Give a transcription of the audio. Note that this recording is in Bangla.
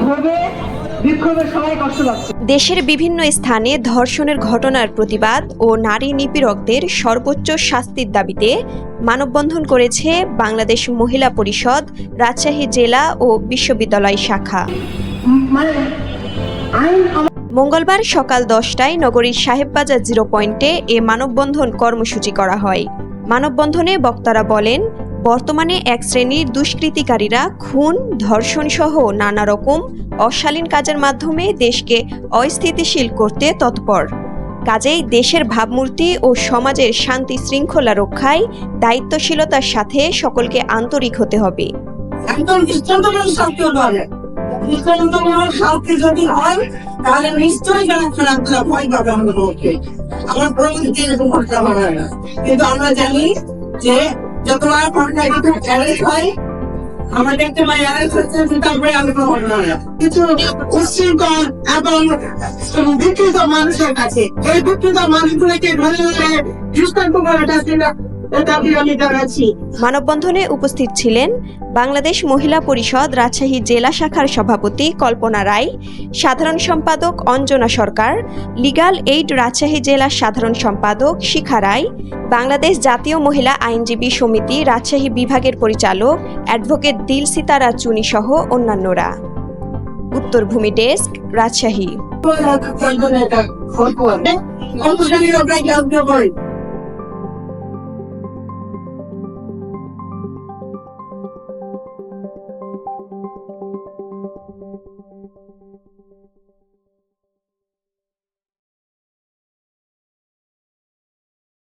ভোগে, বিক্ষোভে সবাই কষ্ট পাচ্ছে। দেশের বিভিন্ন স্থানে ধর্ষণের ঘটনার প্রতিবাদ ও নারী নিপীড়কদের সর্বোচ্চ শাস্তির দাবিতে মানববন্ধন করেছে বাংলাদেশ মহিলা পরিষদ রাজশাহী জেলা ও বিশ্ববিদ্যালয় শাখা। মঙ্গলবার সকাল 10টায় নগরীর সাহেববাজার 0 পয়েন্টে এ মানববন্ধন কর্মসূচি করা হয়। মানববন্ধনে বক্তারা বলেন, বর্তমানে এক শ্রেণীর দুষ্কৃতিকারীরা খুন, ধর্ষণ সহ নানা রকম অশালীন কাজের মাধ্যমে দেশকে অস্থিতিশীল করতে তৎপর। কাজেই দেশের ভাবমূর্তি ও সমাজের শান্তি শৃঙ্খলা রক্ষায় দায়িত্বশীলতার সাথে সকলকে আন্তরিক হতে হবে। একদম দৃষ্টান্তমূলক শাস্তি হতে হবে। দৃষ্টান্তমূলক শাস্তি যদি হয় তাহলে নিশ্চয়ই যারা ভয় পাবে আমাদের পক্ষে। আমার পরবর্তী এরকম করতে হয় না, কিন্তু আমরা জানি যে যতবার অ্যারেস্ট হয় আমরা দেখতে পাই অ্যারেস্ট হচ্ছে, তারপরে আমি কিছু উচ্ছৃঙ্খল এবং বিকৃত মানুষের কাছে এই বিকৃত মানুষগুলোকে ধরে ধরে দৃষ্টান্ত করাটা মানববন্ধনে উপস্থিত ছিলেন বাংলাদেশ মহিলা পরিষদ রাজশাহী জেলা শাখার সভাপতি কল্পনা রায়, সাধারণ সম্পাদক অঞ্জনা সরকার, লিগ্যাল এইড রাজশাহী জেলা সাধারণ সম্পাদক শিখা রায়, বাংলাদেশ জাতীয় মহিলা আইনজীবী সমিতি রাজশাহী বিভাগের পরিচালক অ্যাডভোকেট দিল সিতারা চুনি সহ অন্যান্যরা। উত্তরভূমি ডেস্ক, রাজশাহী।